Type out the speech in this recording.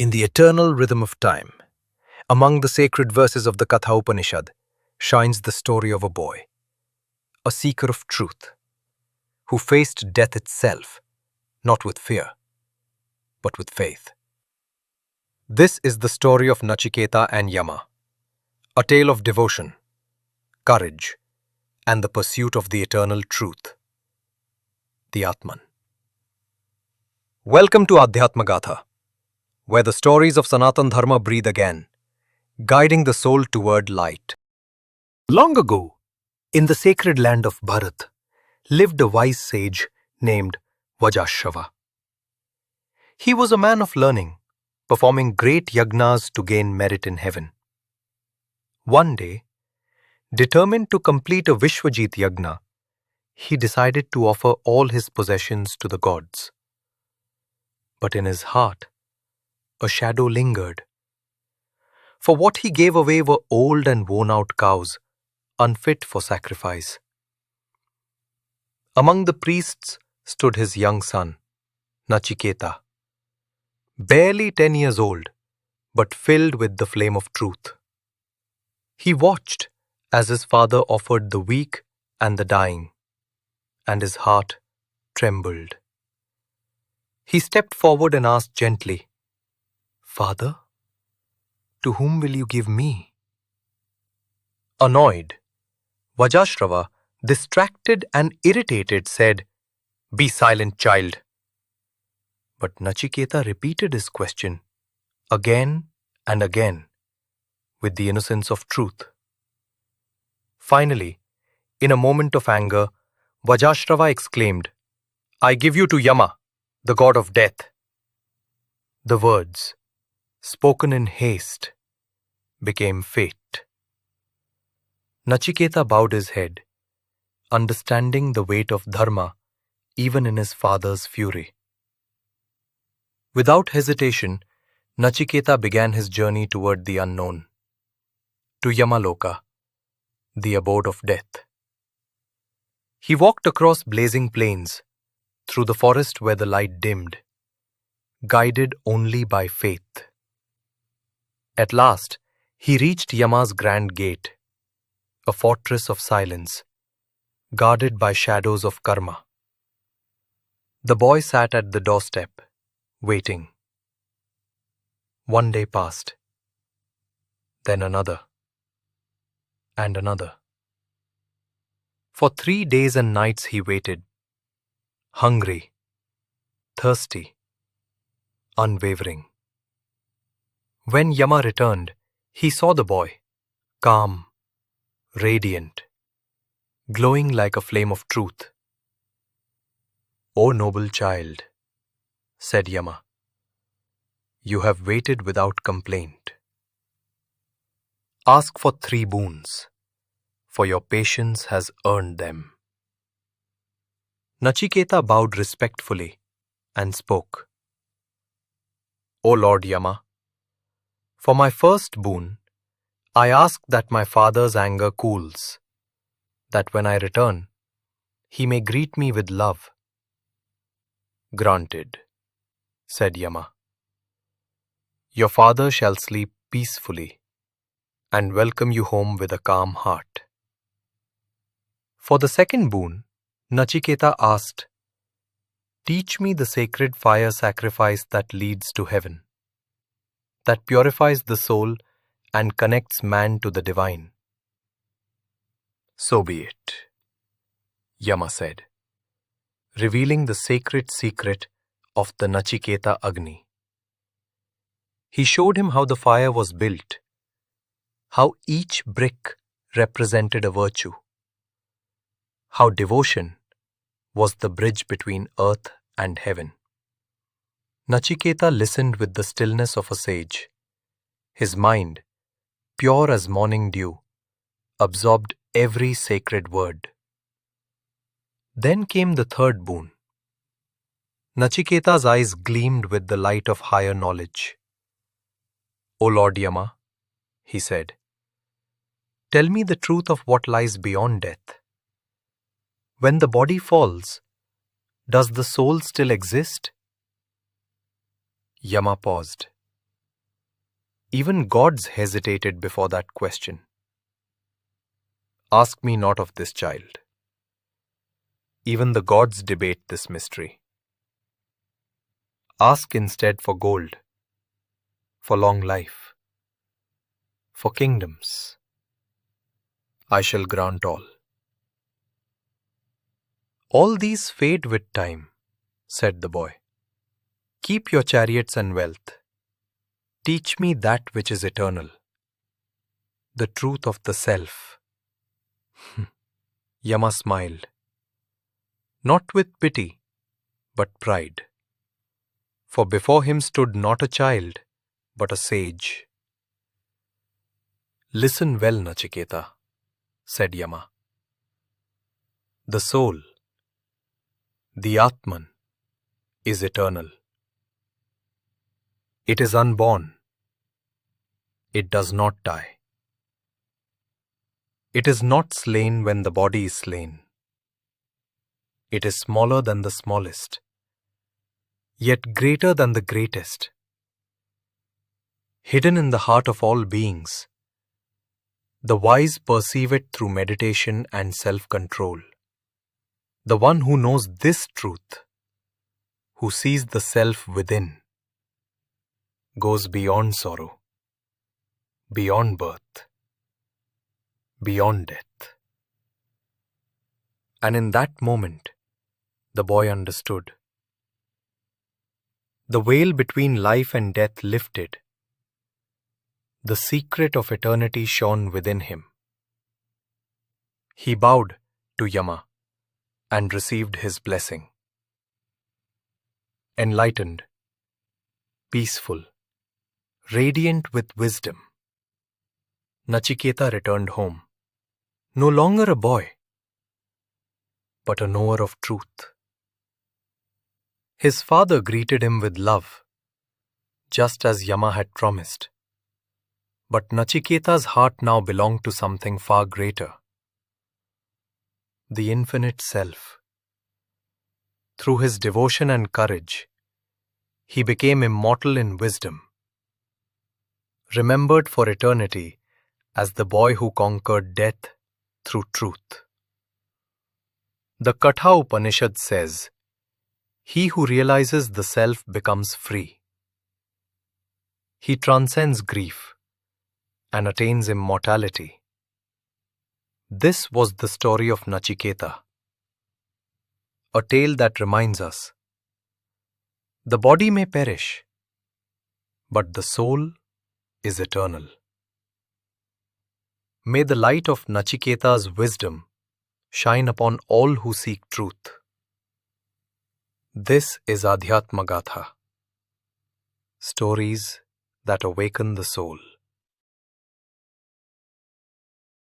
In the eternal rhythm of time, among the sacred verses of the Katha Upanishad, shines the story of a boy, a seeker of truth, who faced death itself, not with fear, but with faith. This is the story of Nachiketa and Yama, a tale of devotion, courage, and the pursuit of the eternal truth, the Atman. Welcome to Adhyatma Gatha, where the stories of Sanatan Dharma breathe again, guiding the soul toward light. Long ago, in the sacred land of Bharat, lived a wise sage named Vajashrava. He was a man of learning, performing great yagnas to gain merit in heaven. One day, determined to complete a Vishwajit yagna, he decided to offer all his possessions to the gods. But in his heart, a shadow lingered. For what he gave away were old and worn-out cows, unfit for sacrifice. Among the priests stood his young son, Nachiketa, barely 10 years old, but filled with the flame of truth. He watched as his father offered the weak and the dying, and his heart trembled. He stepped forward and asked gently, "Father, to whom will you give me?" Annoyed, Vajashrava, distracted and irritated, said, "Be silent, child." But Nachiketa repeated his question again and again with the innocence of truth. Finally, in a moment of anger, Vajashrava exclaimed, "I give you to Yama, the god of death." The words, spoken in haste, became fate. Nachiketa bowed his head, understanding the weight of dharma even in his father's fury. Without hesitation, Nachiketa began his journey toward the unknown, to Yamaloka, the abode of death. He walked across blazing plains, through the forest where the light dimmed, guided only by faith. At last, he reached Yama's grand gate, a fortress of silence, guarded by shadows of karma. The boy sat at the doorstep, waiting. One day passed, then another, and another. For 3 days and nights he waited, hungry, thirsty, unwavering. When Yama returned, he saw the boy, calm, radiant, glowing like a flame of truth. "O noble child," said Yama, "you have waited without complaint. Ask for 3 boons, for your patience has earned them." Nachiketa bowed respectfully and spoke, "O Lord Yama, for my first boon, I ask that my father's anger cools, that when I return, he may greet me with love." "Granted," said Yama. "Your father shall sleep peacefully and welcome you home with a calm heart." For the second boon, Nachiketa asked, "Teach me the sacred fire sacrifice that leads to heaven, that purifies the soul and connects man to the divine." "So be it," Yama said, revealing the sacred secret of the Nachiketa Agni. He showed him how the fire was built, how each brick represented a virtue, how devotion was the bridge between earth and heaven. Nachiketa listened with the stillness of a sage. His mind, pure as morning dew, absorbed every sacred word. Then came the third boon. Nachiketa's eyes gleamed with the light of higher knowledge. "O Lord Yama," he said, "tell me the truth of what lies beyond death. When the body falls, does the soul still exist?" Yama paused, Even gods hesitated before that question. Ask me not of this child. Even the gods debate this mystery. Ask instead for gold, for long life, for kingdoms. I shall grant all. All these fade with time, said the boy. Keep your chariots and wealth. Teach me that which is eternal, the truth of the self. Yama smiled, not with pity, but pride. For before him stood not a child, but a sage. Listen well, Nachiketa, said Yama. The soul, the Atman, is eternal. It is unborn. It does not die. It is not slain when the body is slain. It is smaller than the smallest, yet greater than the greatest. Hidden in the heart of all beings, the wise perceive it through meditation and self-control. The one who knows this truth, who sees the self within, goes beyond sorrow, beyond birth, beyond death. And in that moment, the boy understood. The veil between life and death lifted. The secret of eternity shone within him. He bowed to Yama and received his blessing. Enlightened, peaceful, radiant with wisdom, Nachiketa returned home, no longer a boy, but a knower of truth. His father greeted him with love, just as Yama had promised. But Nachiketa's heart now belonged to something far greater, the infinite self. Through his devotion and courage, he became immortal in wisdom, remembered for eternity as the boy who conquered death through truth. The Katha Upanishad says, he who realizes the self becomes free. He transcends grief and attains immortality. This was the story of Nachiketa, a tale that reminds us, the body may perish, but the soul is eternal. May the light of Nachiketa's wisdom shine upon all who seek truth. This is Adhyatma Gatha, stories that awaken the soul.